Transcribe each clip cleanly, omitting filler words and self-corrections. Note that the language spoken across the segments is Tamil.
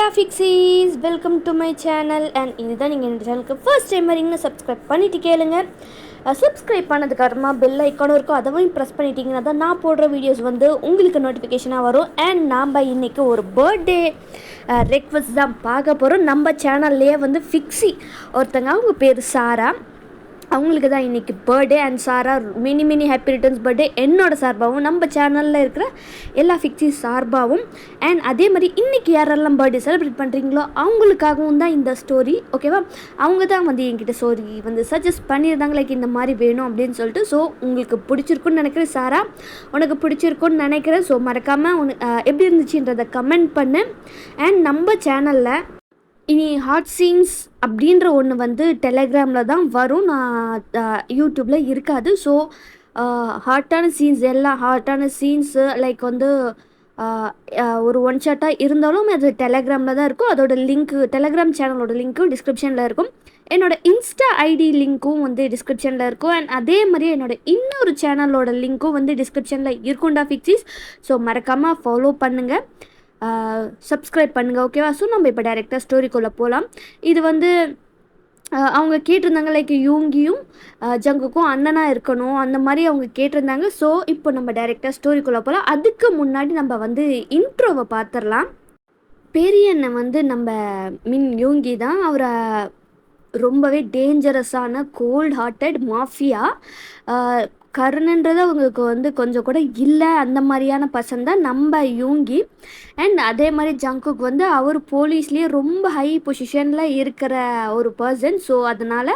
ஹலோ ஃபிக்ஸீஸ், welcome to my channel. And இதுதான் நீங்கள் இந்த சேனலுக்கு ஃபர்ஸ்ட் டைம் வரீங்கன்னு சப்ஸ்கிரைப் பண்ணிவிட்டு கேளுங்க. சப்ஸ்கிரைப் பண்ணதுக்கப்புறமா பெல் ஐக்கானும் இருக்கும், அதையும் ப்ரெஸ் பண்ணிட்டீங்கன்னா தான் நான் போடுற வீடியோஸ் வந்து உங்களுக்கு நோட்டிஃபிகேஷனாக வரும். அண்ட் நாம் இன்றைக்கி ஒரு பர்த்டே ரெக்வஸ்ட் தான் பார்க்க போகிறோம். நம்ம சேனல்லையே வந்து ஃபிக்ஸி ஒருத்தங்க, அவங்க பேர் சாரா, அவங்களுக்கு தான் இன்றைக்கி birthday. And Sara many happy returns birthday என்னோட சார்பாகவும் நம்ம சேனலில் இருக்கிற எல்லா ஃபிக்ஸி சார்பாகவும். அண்ட் அதே மாதிரி இன்றைக்கி யாரெல்லாம் பர்த்டே செலிப்ரேட் பண்ணுறீங்களோ அவங்களுக்காகவும் தான் இந்த ஸ்டோரி, ஓகேவா? அவங்க தான் வந்து என்கிட்ட ஸ்டோரி வந்து சஜஸ்ட் பண்ணியிருந்தாங்க, லைக் இந்த மாதிரி வேணும் அப்படின்னு சொல்லிட்டு. ஸோ உங்களுக்கு பிடிச்சிருக்குன்னு நினைக்கிறேன் சாரா, உனக்கு பிடிச்சிருக்குன்னு நினைக்கிறேன். ஸோ மறக்காமல் எப்படி இருந்துச்சுன்றதை கமெண்ட் பண்ணு. அண்ட் நம்ம சேனலில் இனி ஹாட் சீன்ஸ் அப்படின்ற ஒன்று வந்து டெலகிராமில் தான் வரும், நான் யூடியூப்பில் இருக்காது. ஸோ ஹாட்டான சீன்ஸ், எல்லா ஹாட்டான சீன்ஸு லைக் வந்து ஒரு ஒன் ஷாட்டாக இருந்தாலும் அது டெலகிராமில் தான் இருக்கும். அதோட லிங்க்கு, டெலகிராம் சேனலோட லிங்க்கும் டிஸ்கிரிப்ஷனில் இருக்கும். என்னோடய இன்ஸ்டா ஐடி லிங்க்கும் வந்து டிஸ்கிரிப்ஷனில் இருக்கும். அண்ட் அதே மாதிரி என்னோடய இன்னொரு சேனலோட லிங்க்கும் வந்து டிஸ்கிரிப்ஷனில் இருக்கும்டா ஃபிக்ஸிஸ். ஸோ மறக்காமல் ஃபாலோ பண்ணுங்கள், சப்ஸ்கிரைப் பண்ணுங்கள், ஓகேவா? ஸோ நம்ம இப்போ டைரெக்டாக ஸ்டோரிக்குள்ளே போகலாம். இது வந்து அவங்க கேட்டிருந்தாங்க, லைக் யூங்கியும் ஜங்குக்கும் அண்ணனாக இருக்கணும் அந்த மாதிரி அவங்க கேட்டிருந்தாங்க. ஸோ இப்போ நம்ம டைரெக்டாக ஸ்டோரிக்குள்ளே போகலாம். அதுக்கு முன்னாடி நம்ம வந்து இன்ட்ரோவை பார்த்துடலாம். பெரிய அண்ணன் வந்து நம்ம யூங்கி தான். அவரை ரொம்பவே டேஞ்சரஸான கோல்ட் ஹார்ட்டட் மாஃபியா, கருணுன்றது அவங்களுக்கு வந்து கொஞ்சம் கூட இல்லை, அந்த மாதிரியான பர்சன் தான் நம்ம யூங்கி. அண்ட் அதே மாதிரி ஜங்குக்கு வந்து அவர் போலீஸ்லேயே ரொம்ப ஹை பொசிஷனில் இருக்கிற ஒரு பர்சன். ஸோ அதனால்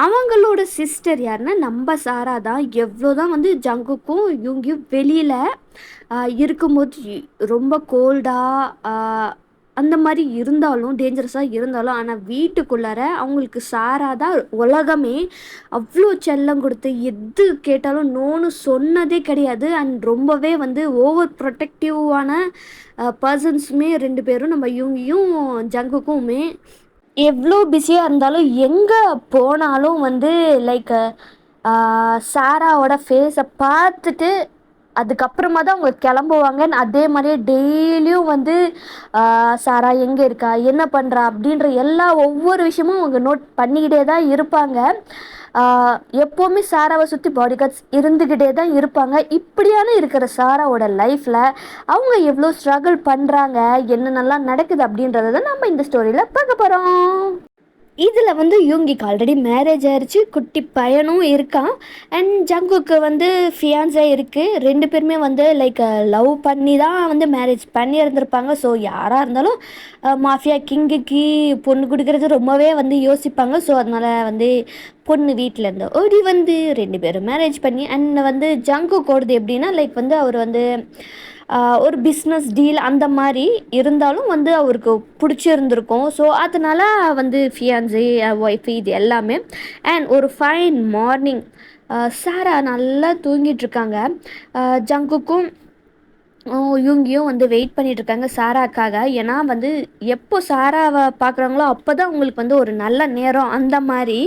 அவங்களோட சிஸ்டர் யாருன்னா நம்ம சாரா தான். எவ்வளோ தான் வந்து ஜங்குக்கும் யூங்கியும் வெளியில் இருக்கும்போது ரொம்ப கோல்டாக அந்த மாதிரி இருந்தாலும், டேஞ்சரஸாக இருந்தாலும், ஆனால் வீட்டுக்குள்ளார அவங்களுக்கு சாரா தான் உலகமே. அவ்வளோ செல்லம் கொடுத்து எது கேட்டாலும் நோன்னு சொன்னதே கிடையாது. அண்ட் ரொம்பவே வந்து ஓவர் ப்ரொடெக்டிவான பர்சன்ஸுமே ரெண்டு பேரும், நம்ம யூங்கியும் ஜங்குக்குமே. எவ்வளோ பிஸியாக இருந்தாலும் எங்கே போனாலும் வந்து லைக் சாராவோட ஃபேஸை பார்த்துட்டு அதுக்கப்புறமா தான் அவங்க கிளம்புவாங்க. அதே மாதிரியே டெய்லியும் வந்து சாரா எங்கே இருக்கா, என்ன பண்ணுறா அப்படின்ற ஒவ்வொரு விஷயமும் அவங்க நோட் பண்ணிக்கிட்டே தான் இருப்பாங்க. எப்போவுமே சாராவை சுற்றி பாடி கார்ட்ஸ் இருந்துக்கிட்டே தான் இருப்பாங்க. இப்படியான இருக்கிற சாராவோட லைஃப்பில் அவங்க எவ்வளோ ஸ்ட்ரகிள் பண்ணுறாங்க, என்னென்னலாம் நடக்குது அப்படின்றத தான் நம்ம இந்த ஸ்டோரியில் பார்க்க போகிறோம். இதில் வந்து யூங்கிக்கு ஆல்ரெடி மேரேஜ் ஆயிடுச்சு, குட்டி பையனும் இருக்கான். அண்ட் ஜங்குக்கு வந்து ஃபியான்ஸே இருக்குது. ரெண்டு பேருமே வந்து லைக் லவ் பண்ணி தான் வந்து மேரேஜ் பண்ணி இருந்திருப்பாங்க. ஸோ யாராக இருந்தாலும் மாஃபியா கிங்குக்கு பொண்ணு கொடுக்கறது ரொம்பவே வந்து யோசிப்பாங்க. ஸோ அதனால் வந்து பொண்ணு வீட்டில் இருந்து ஓடி வந்து ரெண்டு பேரும் மேரேஜ் பண்ணி. அண்ட் வந்து ஜங்குக்கு ஓடுது எப்படின்னா, லைக் வந்து அவர் வந்து ஒரு பிஸ்னஸ் டீல் அந்த மாதிரி இருந்தாலும் வந்து அவருக்கு பிடிச்சிருந்துருக்கும். ஸோ அதனால் வந்து ஃபியான்ஸே, ஒய்ஃபு, இது எல்லாமே. அண்ட் ஒரு ஃபைன் மார்னிங் சாரா நல்லா தூங்கிட்டுருக்காங்க. ஜங்குக்கும் யூங்கியும் வந்து வெயிட் பண்ணிகிட்ருக்காங்க சாராக்காக. ஏன்னா வந்து எப்போ சாராவை பார்க்குறாங்களோ அப்போ தான் உங்களுக்கு வந்து ஒரு நல்ல நேரம். அந்த மாதிரி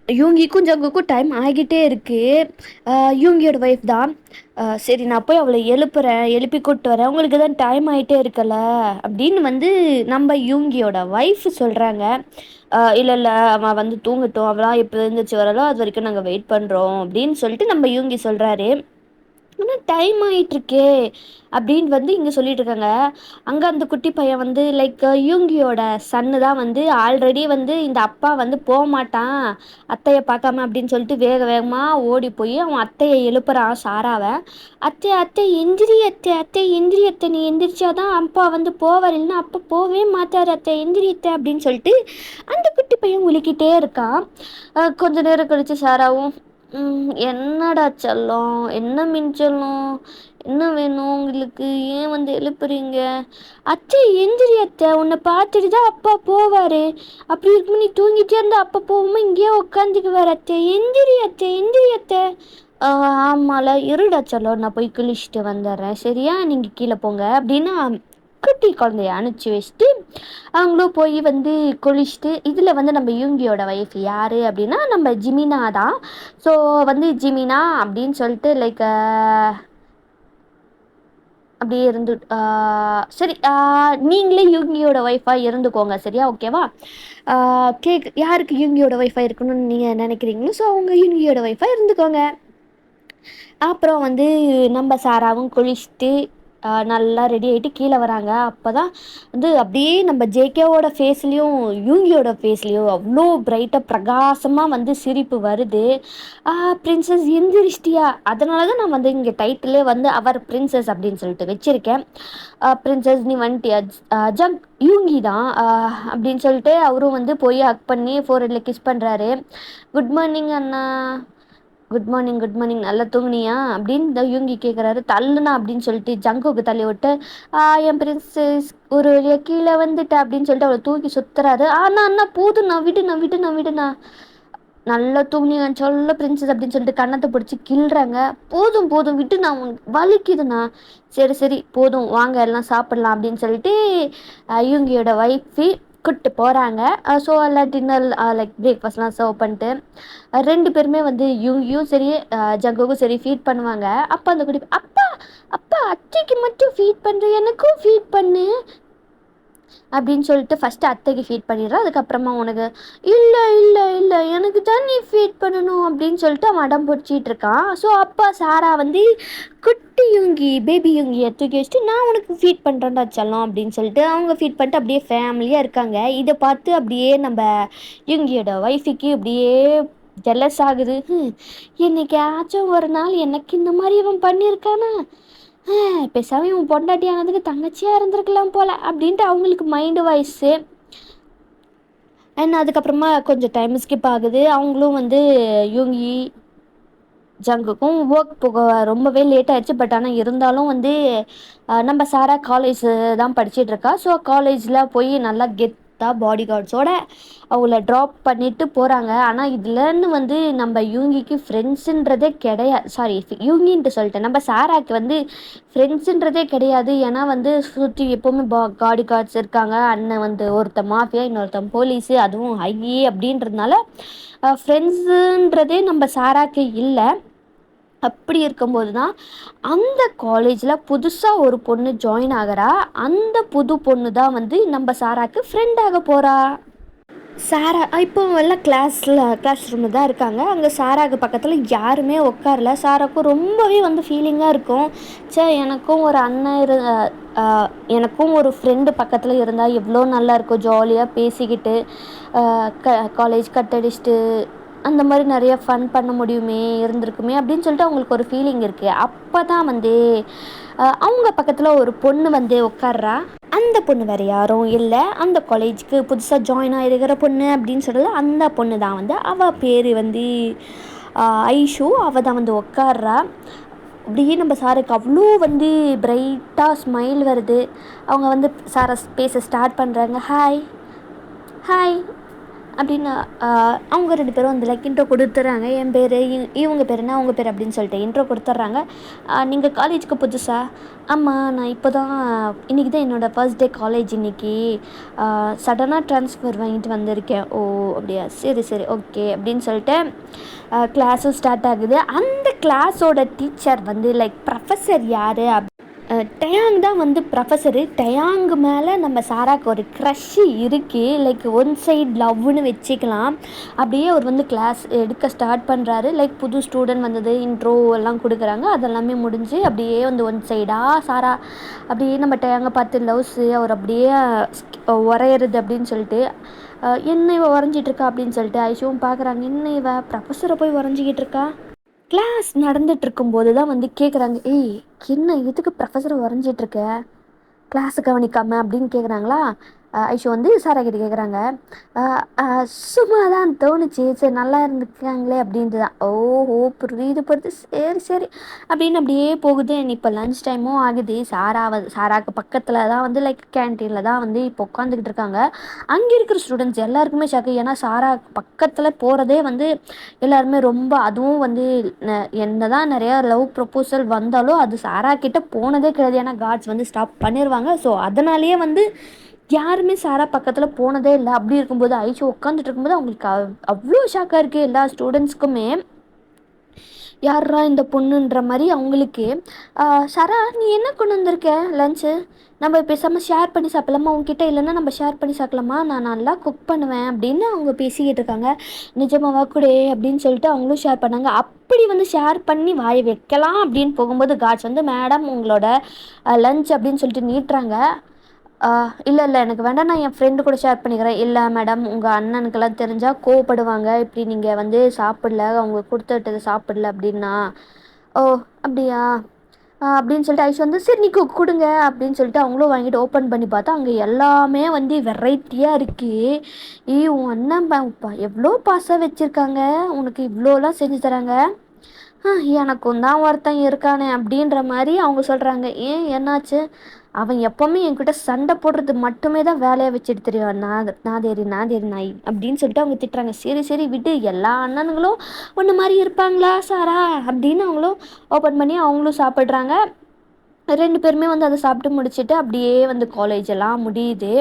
யூங்கிக்கும் ஜங்குக்கும் டைம் ஆகிட்டே இருக்குது. யூங்கியோட ஒய்ஃப் தான், சரி நான் போய் அவளை எழுப்பி கூப்பிட்டு வரேன், உங்களுக்கு தான் டைம் ஆகிட்டே இருக்கல அப்படின்னு வந்து நம்ம யூங்கியோட ஒய்ஃப் சொல்கிறாங்க. இல்லை அவன் வந்து தூங்கட்டும், அவளாம் எப்போ இருந்துச்சு வரலோ அது வரைக்கும் நாங்கள் வெயிட் பண்ணுறோம் அப்படின்னு சொல்லிட்டு நம்ம யூங்கி சொல்கிறாரு. ஆனால் டைம் ஆகிட்டுருக்கே அப்படின்னு வந்து இங்கே சொல்லிட்டு இருக்காங்க. அங்கே அந்த குட்டி பையன் வந்து லைக் யூங்கியோட சன்னு தான் வந்து ஆல்ரெடி வந்து இந்த அப்பா வந்து போக மாட்டான் அத்தையை பார்க்காம அப்படின்னு சொல்லிட்டு வேக வேகமாக ஓடி போய் அவன் அத்தையை எழுப்புறான் சாராவை. அத்தை எந்திரி அத்தை எந்திரி அத்தை, நீ எந்திரிச்சாதான் அப்பா வந்து போவார், இல்லைன்னா அப்பா போகவே மாட்டார் அத்தை, எந்திரி அத்தை அப்படின்னு சொல்லிட்டு அந்த குட்டி பையன் உலுக்கிட்டே இருக்கான். கொஞ்ச நேரம் கழிச்சு சாராவும், என்னடா செல்லம், என்ன மிஞ்சலும், என்ன வேணும் உங்களுக்கு, ஏன் வந்து எழுப்புறீங்க? அத்தை எந்திரி அத்தை, உன்னை பார்த்துட்டு தான் அப்பா போவார், அப்படி இருக்கும்போது நீ தூங்கிட்டே இருந்தா அப்பா போகும்போது இங்கேயே உட்காந்துக்குவார் அத்தை, எந்திரி அத்தை. ஆமால, இருடா செல்லம், நான் போய் குளிச்சுட்டு வந்துடுறேன், சரியா? நீங்கள் கீழே போங்க அப்படின்னு குட்டி குழந்தைய அனுப்பிச்சி வச்சுட்டு அவங்களும் போய் வந்து குளிச்சுட்டு. இதில் வந்து நம்ம யூங்கியோட ஒய்ஃப் யார் அப்படின்னா நம்ம ஜிமினா தான். ஸோ வந்து ஜிமினா அப்படின்னு சொல்லிட்டு லைக் அப்படியே இருந்து சரி, நீங்களே யூங்கியோட ஒய்ஃபாக இருந்துக்கோங்க, சரியா? ஓகேவா? யாருக்கு யூங்கியோட ஒய்ஃபாக இருக்கணும்னு நீங்கள் நினைக்கிறீங்களோ, ஸோ அவங்க யூங்கியோட ஒய்ஃபாக இருந்துக்கோங்க. அப்புறம் வந்து நம்ம சாராவும் குளிச்சுட்டு நல்லா ரெடி ஆகிட்டு கீழே வராங்க. அப்போ தான் வந்து அப்படியே நம்ம ஜேகேவோட ஃபேஸ்லேயும் யூங்கியோட ஃபேஸ்லேயும் அவ்வளோ பிரைட்டாக பிரகாசமாக வந்து சிரிப்பு வருது. பிரின்சஸ் எந்திரிச்சிட்டியா? அதனால தான் நான் வந்து இங்கே டைட்டிலே வந்து அவர் பிரின்சஸ் அப்படின்னு சொல்லிட்டு வச்சுருக்கேன். பிரின்சஸ் நீ வந்துட்டியா? ஜங்க் யூங்கி தான் அப்படின்னு சொல்லிட்டு அவரும் வந்து போய் ஹக் பண்ணி ஃபோர்ஹெட்டில் கிஸ் பண்ணுறாரு. குட் மார்னிங் அண்ணா. Good morning, good morning. நல்லா தூங்குனியா அப்படின்னு இந்த யூங்கி கேட்குறாரு. தள்ளுனா அப்படின்னு சொல்லிட்டு ஜங்குக்கு தள்ளி விட்டு என் பிரின்சஸ் ஒரு வழியாக கீழே வந்துட்டேன் அப்படின்னு சொல்லிட்டு அவளை தூக்கி சுத்துறாரு. அண்ணா அண்ணா போதுண்ணா, விடுண்ணா. நல்லா தூங்குனீங்கன்னு சொல்ல பிரின்சஸ் அப்படின்னு சொல்லிட்டு கன்னத்தை பிடிச்சி கிள்றாங்க. போதும் விட்டுண்ணா, வலிக்குதுண்ணா. சரி போதும், வாங்க எல்லாம் சாப்பிடலாம் அப்படின்னு சொல்லிட்டு யூங்கியோட ஒய்ஃபி கூப்பிட்டு போகிறாங்க. ஸோ எல்லாம் டின்னர் லைக் பிரேக்ஃபாஸ்ட்லாம் சர்வ் பண்ணிட்டு ரெண்டு பேருமே வந்து யூங்கியும் சரி ஜங்குக்கும் சரி ஃபீட் பண்ணுவாங்க. அப்பா அந்த குடி அப்பா அத்தைக்கு மட்டும் ஃபீட் பண்ணுற, எனக்கும் ஃபீட் பண்ணு அப்படின்னு சொல்லிட்டு ஃபஸ்ட்டு அத்தைக்கு ஃபீட் பண்ணிடுறான். அதுக்கப்புறமா உனக்கு இல்லை எனக்கு தான் நீ ஃபீட் பண்ணணும் அப்படின்னு சொல்லிட்டு அவன் அடம் பிடிச்சிட்டு இருக்கான். ஸோ அப்பா சாரா வந்து குட்டி யூங்கி பேபி யூங்கியை தூக்கி வச்சுட்டு நான் உனக்கு ஃபீட் பண்ணுறேன்டா செல்லம் அப்படின்னு சொல்லிட்டு அவங்க ஃபீட் பண்ணிட்டு அப்படியே ஃபேமிலியாக இருக்காங்க. இதை பார்த்து அப்படியே நம்ம யூங்கியோட ஒய்ஃபுக்கு அப்படியே ஜெலஸ் ஆகுது. என்னைக்காச்சும் ஒரு நாள் எனக்கு இந்த மாதிரி இவன் பண்ணியிருக்கானா, பேசாமல் இவன் பொண்டாட்டி ஆனதுக்கு தங்கச்சியாக இருந்திருக்கலாம் போல் அப்படின்ட்டு அவங்களுக்கு மைண்டு வாய்ஸு. அண்ட் அதுக்கப்புறமா கொஞ்சம் டைம் ஸ்கிப் ஆகுது. அவங்களும் வந்து யூங்கி ஜங்குக்கும் ஒர்க் போக ரொம்பவே லேட் ஆயிடுச்சு. பட் ஆனால் இருந்தாலும் வந்து நம்ம சாரா காலேஜ் தான் படிச்சிட்ருக்கா. ஸோ காலேஜில் போய் நல்லா கெத்தாக பாடி கார்ட்ஸோட அவங்கள ட்ராப் பண்ணிவிட்டு போகிறாங்க. ஆனால் இதுலன்னு வந்து நம்ம யூங்கிக்கு ஃப்ரெண்ட்ஸுன்றதே கிடையாது. சாரி, யூங்கின்ட்டு சொல்லிட்டேன். நம்ம சாராக்கு வந்து ஃப்ரெண்ட்ஸுன்றதே கிடையாது. ஏன்னா வந்து சுற்றி எப்போவுமே பாடி கார்ட்ஸ் இருக்காங்க. அண்ணன் வந்து ஒருத்தன் மாஃபியா, இன்னொருத்தன் போலீஸு, அதுவும் ஹை அப்படின்றதுனால ஃப்ரெண்ட்ஸுன்றதே நம்ம சாராக்கு இல்லை. அப்படி இருக்கும்போது தான் அந்த காலேஜில் புதுசாக ஒரு பொண்ணு ஜாயின் ஆகிறா. அந்த புது பொண்ணு தான் வந்து நம்ம சாராக்கு ஃப்ரெண்டாக போகிறா. சாரா இப்போ எல்லாம் கிளாஸ் ரூமில் தான் இருக்காங்க. அங்கே சாராக்கு பக்கத்தில் யாருமே உட்காரல. சாராக்கும் ரொம்பவே வந்து ஃபீலிங்காக இருக்கும். எனக்கும் ஒரு அண்ணன் எனக்கும் ஒரு ஃப்ரெண்டு பக்கத்தில் இருந்தால் எவ்வளோ நல்லாயிருக்கும், ஜாலியாக பேசிக்கிட்டு காலேஜ் கட் அடிச்சுட்டு அந்த மாதிரி நிறைய ஃபன் பண்ண முடியுமே, இருந்திருக்குமே அப்படின்னு சொல்லிட்டு அவங்களுக்கு ஒரு ஃபீலிங் இருக்குது. அப்போ தான் வந்து அவங்க பக்கத்தில் ஒரு பொண்ணு வந்து உட்கார்றா. அந்த பொண்ணு வேறு யாரும் இல்லை, அந்த காலேஜுக்கு புதுசாக ஜாயின் ஆகிருக்கிற பொண்ணு அப்படின்னு சொல்லல, அந்த பொண்ணு தான் வந்து அவள் பேர் வந்து ஐஷு. அவள் தான் வந்து உட்கார்றா. அப்படியே நம்ம சாருக்கு அவ்வளோ வந்து பிரைட்டாக ஸ்மைல் வருது. அவங்க வந்து சாரை பேச ஸ்டார்ட் பண்ணுறாங்க. ஹாய் அப்படின்னு அவங்க ரெண்டு பேரும் வந்து லைக் இன்ட்ரோ கொடுத்துட்றாங்க. என் பேர், இவங்க பேர் என்ன, அவங்க பேர் அப்படின்னு சொல்லிட்டு இன்ட்ரோ கொடுத்துட்றாங்க. நீங்கள் காலேஜுக்கு புதுசா? ஆமாம், நான் இப்போ தான் இன்றைக்கி தான் என்னோடய ஃபர்ஸ்ட் டே காலேஜ். இன்றைக்கி சடனாக ட்ரான்ஸ்ஃபர் வாங்கிட்டு வந்திருக்கேன். ஓ அப்படியா, சரி ஓகே அப்படின்னு சொல்லிட்டு கிளாஸும் ஸ்டார்ட் ஆகுது. அந்த கிளாஸோட டீச்சர் வந்து லைக் ப்ரொஃபஸர் யார், டயாங் தான் வந்து ப்ரொஃபஸரு. டயாங்கு மேலே நம்ம சாராக்கு ஒரு க்ரஷ்ஷு இருக்குது. லைக் ஒன் சைட் லவ்னு வச்சுக்கலாம். அப்படியே அவர் வந்து கிளாஸ் எடுக்க ஸ்டார்ட் பண்ணுறாரு. லைக் புது ஸ்டூடெண்ட் வந்தது, இன்ட்ரோ எல்லாம் கொடுக்குறாங்க. அதெல்லாமே முடிஞ்சு அப்படியே வந்து ஒன் சைடாக சாரா அப்படியே நம்ம டயாங்கை பார்த்து லவ்ஸு அவர் அப்படியே வரையிறது அப்படின்னு சொல்லிட்டு என்ன இவ வரைஞ்சிட்ருக்கா அப்படின்னு சொல்லிட்டு ஐஷுவும் பார்க்குறாங்க. என்ன இவ ப்ரொஃபஸரை போய் வரைஞ்சிக்கிட்டு இருக்கா. கிளாஸ் நடந்துகிட்ருக்கும்போது தான் வந்து கேட்குறாங்க, ஏய் என்ன எதுக்கு ப்ரொஃபஸரை வரைஞ்சிட்ருக்க, கிளாஸை கவனிக்காமல் அப்படின்னு கேட்குறாங்களா. ஐஷு வந்து சாரா கிட்ட கேட்குறாங்க. சும்மா தான் தோணுச்சு, சரி நல்லா இருந்துக்காங்களே அப்படின்ட்டு தான். ஓஹோ புரியுது சரி அப்படின்னு அப்படியே போகுது. இப்போ லன்ச் டைமும் ஆகுது. சாராக்கு பக்கத்தில் தான் வந்து லைக் கேன்டீனில் தான் வந்து இப்போ உட்காந்துக்கிட்டு இருக்காங்க. அங்கே இருக்கிற ஸ்டூடெண்ட்ஸ் எல்லாருக்குமே ஷாக்கு. ஏன்னா சாராக்கு பக்கத்தில் போகிறதே வந்து எல்லாருமே ரொம்ப, அதுவும் வந்து என்ன தான் நிறையா லவ் ப்ரொப்போசல் வந்தாலும் அது சாரா கிட்ட போனதே கிடையாது. ஏன்னா கார்ட்ஸ் வந்து ஸ்டாப் பண்ணிடுவாங்க. ஸோ அதனாலேயே வந்து யாருமே சாரா பக்கத்தில் போனதே இல்லை. அப்படி இருக்கும்போது ஐஷு உட்காந்துட்டு இருக்கும்போது அவங்களுக்கு அவ்வளோ ஷாக்காக இருக்குது எல்லா ஸ்டூடெண்ட்ஸ்க்குமே. யார்ரா இந்த பொண்ணுன்ற மாதிரி அவங்களுக்கு. "சரா, நீ என்ன கொண்டு வந்திருக்க லஞ்சு? நம்ம பேசாமல் ஷேர் பண்ணி சாப்பிடலாமா? உங்ககிட்ட இல்லைன்னா நம்ம ஷேர் பண்ணி சாப்பிடலாமா? நான் நல்லா குக் பண்ணுவேன்" அப்படின்னு அவங்க பேசிக்கிட்டு இருக்காங்க. நிஜமாவா கூட அப்படின்னு சொல்லிட்டு அவங்களும் ஷேர் பண்ணாங்க. அப்படி வந்து ஷேர் பண்ணி வாயை வைக்கலாம் அப்படின்னு போகும்போது காட்ஸ் வந்து, "மேடம், உங்களோட லஞ்ச்" அப்படின்னு சொல்லிட்டு நீட்டுறாங்க. இல்லை இல்லை, எனக்கு வேண்டாம், நான் என் ஃப்ரெண்டு கூட ஷேர் பண்ணிக்கிறேன். இல்லை மேடம், உங்கள் அண்ணனுக்கெல்லாம் தெரிஞ்சால் கோவப்படுவாங்க, இப்படி நீங்கள் வந்து சாப்பிடல, அவங்க கொடுத்து விட்டதை சாப்பிடல அப்படின்னா. ஓ, அப்படியா? அப்படின்னு சொல்லிட்டு ஐஷு வந்து, சரி நீ கொடுங்க அப்படின்னு சொல்லிட்டு அவங்களும் வாங்கிட்டு ஓப்பன் பண்ணி பார்த்தா அங்கே எல்லாமே வந்து வெரைட்டியாக இருக்குது. உன் அண்ணன் எவ்வளோ பாசம் வச்சுருக்காங்க, உனக்கு இவ்வளோலாம் செஞ்சு தராங்க. எனக்கும் தான் ஒருத்தன் இருக்கானே அப்படின்ற மாதிரி அவங்க சொல்கிறாங்க. ஏன், என்னாச்சு? அவன் எப்போவுமே என்கிட்ட சண்டை போடுறது மட்டுமே தான் வேலையை வச்சுட்டு தெரியும். நாதேரி நாதேரி நாய் அப்படின்னு சொல்லிட்டு அவங்க திட்டுறாங்க. சரி சரி விட்டு, எல்லா அண்ணனுங்களும் ஒன்று மாதிரி இருப்பாங்களா சாரா அப்படின்னு அவங்களும் ஓப்பன் பண்ணி அவங்களும் சாப்பிட்றாங்க. 2 பேருமே வந்து அதை சாப்பிட்டு முடிச்சுட்டு அப்படியே வந்து காலேஜ் எல்லாம் முடியுது.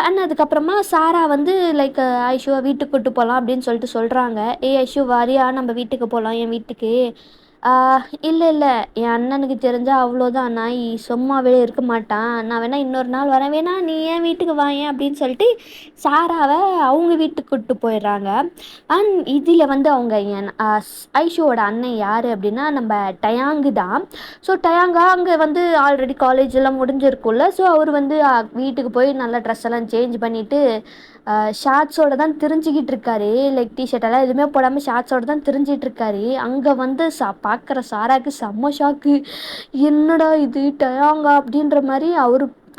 அண்ட் அதுக்கப்புறமா சாரா வந்து லைக் ஐஷுவை வீட்டுக்கு கூட்டு போகலாம் அப்படின்னு சொல்லிட்டு சொல்கிறாங்க. ஐஷு வாரியா, நம்ம வீட்டுக்கு போகலாம், என் வீட்டுக்கு. இல்லை இல்லை, என் அண்ணனுக்கு தெரிஞ்சால் அவ்வளோதான், நாய் சும்மாவே இருக்க மாட்டான், நான் வேணா இன்னொரு நாள் வரேன், வேணா நீ ஏன் வீட்டுக்கு வாயேன் அப்படின்னு சொல்லிட்டு சாராவை அவங்க வீட்டுக்கு கூட்டு போயிடுறாங்க. அண்ட் இதில் வந்து அவங்க ஐஷுவோட அண்ணன் யார் அப்படின்னா நம்ம டயாங்கு தான். ஸோ டயாங்கா அங்கே வந்து ஆல்ரெடி காலேஜ் எல்லாம் முடிஞ்சிருக்கும்ல. ஸோ அவர் வந்து வீட்டுக்கு போய் நல்லா ட்ரெஸ் எல்லாம் சேஞ்ச் பண்ணிவிட்டு ஷார்ட்ஸோடு தான் திரிஞ்சிக்கிட்டு இருக்காரு. லைக் டிஷர்ட் எல்லாம் எதுவுமே போடாமல் ஷார்ட்ஸோடு தான் திரிஞ்சிட்டு இருக்காரு. அங்கே வந்து பார்க்குற சாராக்கு செம்ம ஷாக்கு. என்னடா இது டயாங்கா அப்படின்ற மாதிரி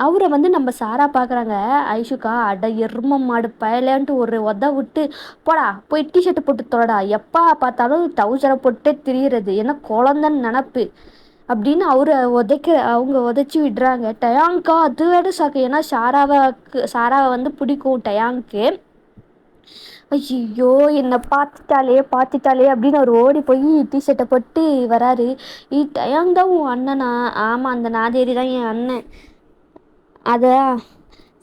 அவரை வந்து நம்ம சாரா பார்க்குறாங்க. ஐஷுக்கா, அட எரும மாடு பயலேன்ட்டு ஒரு உத விட்டு, போடா போய் டிஷர்ட்டு போட்டு தொடடா, எப்போ பார்த்தாலும் டவுசரை போட்டே திரியிறது, ஏன்னா குழந்தைன்னு நினப்பு அப்படின்னு அவங்க உதைச்சி விடுறாங்க. டயாங்க்கா அது விட ஷாக்கு. ஏன்னா சாராவை வந்து பிடிக்கும் டயாங்க்கு. ஐயோ, என்னை பார்த்துட்டாலே அப்படின்னு அவர் ஓடி போய் டிஷர்ட்டை போட்டு வராரு. டயாங் தான் உன் அண்ணனா? ஆமாம், அந்த நாதேரி தான் என் அண்ணன். அதான்,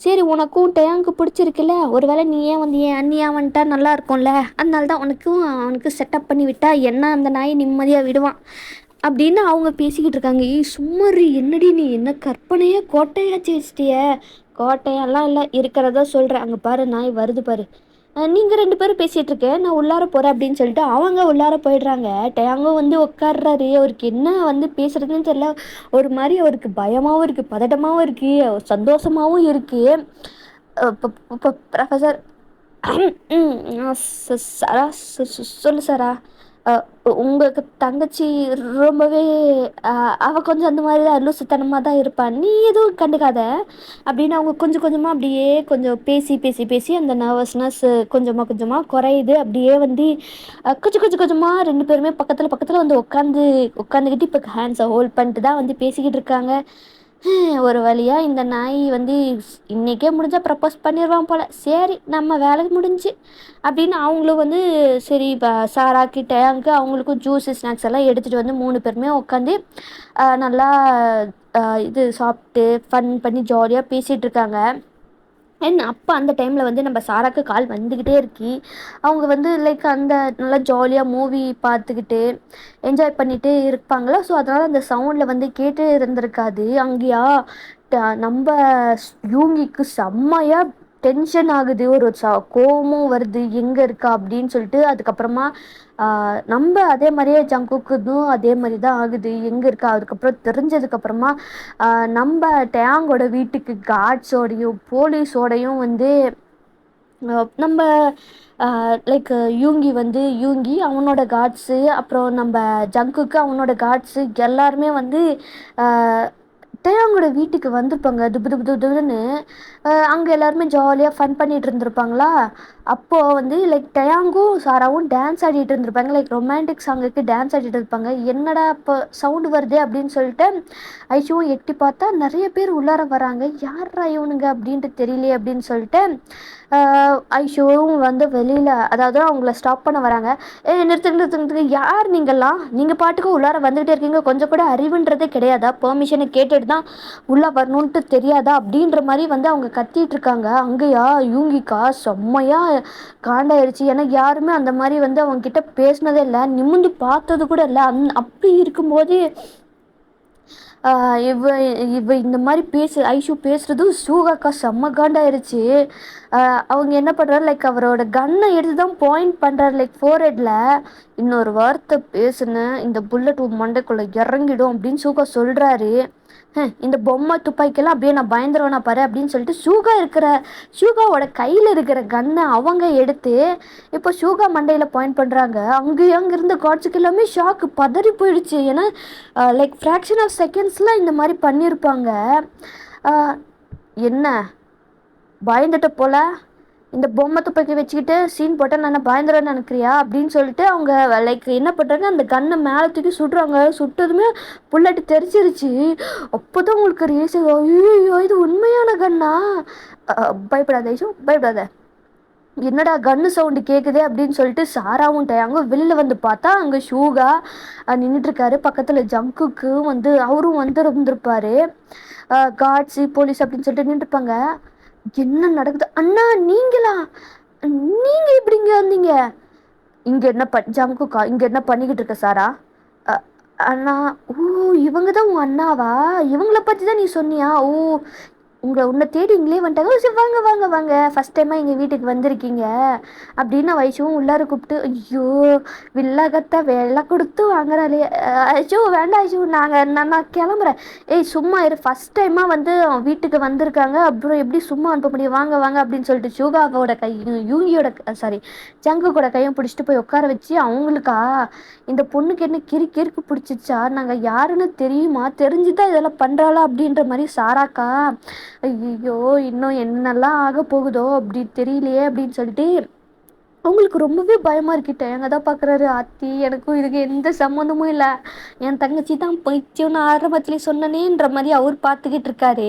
சரி, உனக்கும் டயாங்க்கு பிடிச்சிருக்குல்ல, ஒருவேளை நீ ஏன் வந்து என் அண்ணியாக வந்துட்டா நல்லா இருக்கும்ல, அதனால தான் அவனுக்கு செட்டப் பண்ணி விட்டா என்ன அந்த நாயை நிம்மதியாக விடுவான் அப்படின்னு அவங்க பேசிக்கிட்டு இருக்காங்க. சும்மாரி, என்னடி நீ என்ன கற்பனையாக கோட்டையாச்சு வச்சிட்டிய? கோட்டையெல்லாம் இல்லை, இருக்கிறதா சொல்கிறேன். அங்கே பாரு, நாய் வருது பாரு. நீங்கள் 2 பேரும் பேசிகிட்டு இருக்கேன், நான் உள்ளார போகிறேன் அப்படின்னு சொல்லிட்டு அவங்க உள்ளார போயிடுறாங்க. டயாங்கும் வந்து உட்காடுறாரு. அவருக்கு என்ன வந்து பேசுகிறதுன்னு தெரியல. ஒரு மாதிரி அவருக்கு பயமாகவும் இருக்குது, பதட்டமாகவும் இருக்குது, சந்தோஷமாகவும் இருக்குது. இப்போ ப்ரொஃபஸர், சாரா, சொல்லு சாரா. உங்களுக்கு தங்கச்சி ரொம்பவே அவள் கொஞ்சம் அந்த மாதிரி தான் லூசுத்தனமாக தான் இருப்பாள், நீ எதுவும் கண்டுக்காத அப்படின்னு அவங்க கொஞ்சம் கொஞ்சமாக அப்படியே கொஞ்சம் பேசி அந்த நர்வஸ்னஸ் கொஞ்சமாக குறையுது. அப்படியே வந்து கொஞ்சம் கொஞ்சமாக 2 பேருமே பக்கத்தில் வந்து உட்காந்துக்கிட்டு இப்போ ஹேண்ட்ஸை ஹோல்ட் பண்ணிட்டு தான் வந்து பேசிக்கிட்டு இருக்காங்க. ஒரு வழியாக இந்த நாய் வந்து இன்றைக்கே முடிஞ்சால் ப்ரப்போஸ் பண்ணிடுவான் போல். சரி, நம்ம வேலை முடிஞ்சு அப்படின்னு அவங்களும் வந்து சரி, இப்போ சாரா கிட்ட அங்கே அவங்களுக்கும் ஜூஸு ஸ்நாக்ஸ் எல்லாம் எடுத்துகிட்டு வந்து 3 பேருமே உட்காந்து நல்லா இது சாப்பிட்டு ஃபன் பண்ணி ஜாலியாக பேசிகிட்டு இருக்காங்க. அண்ட் அப்போ அந்த டைமில் வந்து நம்ம சாராக்கு கால் வந்துக்கிட்டே இருக்கு. அவங்க வந்து லைக் அந்த நல்லா ஜாலியாக மூவி பார்த்துக்கிட்டு என்ஜாய் பண்ணிகிட்டே இருப்பாங்களா. ஸோ அதனால் அந்த சவுண்டில் வந்து கேட்டு இருந்திருக்காது. அங்கேயா நம்ம யூங்கிக்கு செம்மையாக டென்ஷன் ஆகுது, ஒரு கோவமும் வருது, எங்கே இருக்கா அப்படின்னு சொல்லிட்டு. அதுக்கப்புறமா நம்ம அதே மாதிரியே ஜங்குக்குதும் அதே மாதிரி தான் ஆகுது, எங்கே இருக்கா. அதுக்கப்புறம் தெரிஞ்சதுக்கப்புறமா நம்ம டேங்கோட வீட்டுக்கு கார்ட்ஸோடையும் போலீஸோடையும் வந்து நம்ம லைக் யூங்கி அவனோட கார்ட்ஸு, அப்புறம் நம்ம ஜங்குக்கு அவனோட கார்ட்ஸு எல்லாருமே வந்து டேயாங்கோட வீட்டுக்கு வந்திருப்பாங்க துபுன்னு. அங்கே எல்லாருமே ஜாலியாக ஃபன் பண்ணிகிட்டு இருந்திருப்பாங்களா. அப்போது வந்து லைக் டயாங்கும் சாராவும் டான்ஸ் ஆடிட்டு இருந்திருப்பாங்க. லைக் ரொமான்டிக் சாங்குக்கு டான்ஸ் ஆடிட்டு இருப்பாங்க. என்னடா இப்போ சவுண்டு வருது அப்படின்னு சொல்லிட்டு ஐஷுவும் எட்டி பார்த்தா நிறைய பேர் உள்ளார வராங்க. யாரா இவனுங்க அப்படின்ட்டு தெரியலையே அப்படின்னு சொல்லிட்டு ஐஷுவும் வந்து வெளியில், அதாவது அவங்கள ஸ்டாப் பண்ண வராங்க. நிறுத்துங்க, யார் நீங்கள்லாம்? நீங்கள் பாட்டுக்கு உள்ளார வந்துக்கிட்டே இருக்கீங்க, கொஞ்சம் கூட அறிவுன்றதே கிடையாதா? பெர்மிஷனை கேட்டுட்டு தான் உள்ளே வரணுன்ட்டு தெரியாதா அப்படின்ற மாதிரி வந்து அவங்க கத்திட்டு இருக்காங்க. அங்கேயா யூங்கிக்கா செம்மையாக காண்டாயிடுச்சு. ஏன்னா யாருமே அந்த மாதிரி வந்து அவங்க கிட்ட பேசினதே இல்லை, நிமிந்து பார்த்தது கூட இல்லை. அப்படி இருக்கும்போது இவ இவ இந்த மாதிரி ஐஷு பேசுறதும் சூகாக்கா செம்ம காண்டாயிருச்சு. அவங்க என்ன பண்ணுறாரு, லைக் அவரோட கன்னை எடுத்து தான் பாயிண்ட் பண்ணுறாரு, லைக் ஃபோர்ஹெட்ல. இன்னொரு வார்த்தை பேசுனேன் இந்த புல்லட் மண்டைக்குள்ள இறங்கிடும் அப்படின்னு சூகா சொல்றாரு. இந்த பொம்மை துப்பாக்கியெல்லாம் அப்படியே நான் பயந்துருவேனா பாரு அப்படின்னு சொல்லிட்டு ஷூகாவோட கையில் இருக்கிற கன்னை அவங்க எடுத்து இப்போ ஷூகா மண்டையில் பாயிண்ட் பண்ணுறாங்க. அங்கே இருந்த காட்ஸுக்கு எல்லாமே ஷாக்கு, பதறி போயிடுச்சு. ஏன்னா லைக் ஃப்ராக்ஷன் ஆஃப் செகண்ட்ஸில் இந்த மாதிரி பண்ணியிருப்பாங்க. என்ன பயந்துட்ட போல, இந்த பொம்மை துப்பாக்கி வச்சுக்கிட்டு சீன் போட்டால் நான் பயந்துருவேன்னு நினைக்கிறியா அப்படின்னு சொல்லிட்டு அவங்க லைக் என்ன பண்ணுறாங்க, அந்த கன்னை மேலே தூக்கி சுடுறாங்க. சுட்டதுமே புல்லட்டு தெரிச்சிருச்சு. அப்போ தான் உங்களுக்கு ரேசு, ஐயோ இது உண்மையான கன்னா. பயப்படாத ஐஷு, பயப்படாத. என்னடா கன்னு சவுண்டு கேட்குதே அப்படின்னு சொல்லிட்டு சாராவும் டயாங்க வெளியில் வந்து பார்த்தா அங்கே ஷூகா நின்றுட்டுருக்காரு. பக்கத்தில் ஜங்குக்கு வந்து அவரும் வந்து இருந்திருப்பாரு. கார்ட்ஸு போலீஸ் அப்படின்னு சொல்லிட்டு நின்றுருப்பாங்க. என்ன நடக்குது அண்ணா, நீங்களா? நீங்கள் இப்படி இங்கே வந்தீங்க? இங்கே என்ன ஜங்குக்கா இங்கே என்ன பண்ணிக்கிட்டு இருக்க சாரா? அண்ணா, ஓ இவங்க தான் உன் அண்ணாவா? இவங்கள பற்றி தான் நீ சொன்னியா? ஓ உன்னை தேடி இங்களே வந்துட்டாங்க. சரி வாங்க வாங்க வாங்க, ஃபஸ்ட் டைமாக எங்கள் வீட்டுக்கு வந்திருக்கீங்க அப்படின்னு வயசும் உள்ளார கூப்பிட்டு, ஐயோ வில்லாகத்தை வெள்ளை கொடுத்து வாங்குறாளே. ஐயோ வேண்டாம் ஐயோ, நான் கிளம்புறேன். ஏய் சும்மா இரு, ஃபஸ்ட் டைமாக வந்து வீட்டுக்கு வந்திருக்காங்க, அப்புறம் எப்படி சும்மா அனுப்ப முடியும், வாங்க வாங்க அப்படின்னு சொல்லிட்டு ஷூகாவோட யூங்கியோட ஜங்கு கூட கையும் பிடிச்சிட்டு போய் உட்கார வச்சு, அவங்களுக்கா இந்த பொண்ணுக்கு என்ன கிறுக்கு பிடிச்சிச்சா, நாங்கள் யாருன்னு தெரியுமா, தெரிஞ்சுதான் இதெல்லாம் பண்ணுறாளா அப்படின்ற மாதிரி சாராக்கா, ஐயோ இன்னும் என்னெல்லாம் ஆக போகுதோ அப்படி தெரியலையே அப்படின்னு சொல்லிட்டு அவங்களுக்கு ரொம்பவே பயமாக இருக்கிட்ட. எங்க தான் பார்க்குறாரு, ஆத்தி எனக்கும் இதுக்கு எந்த சம்மந்தமும் இல்லை, என் தங்கச்சி தான் பைத்தியம்னு ஆரம்பத்துலேயே சொன்னனேன்ற மாதிரி அவர் பார்த்துக்கிட்டு இருக்காரு.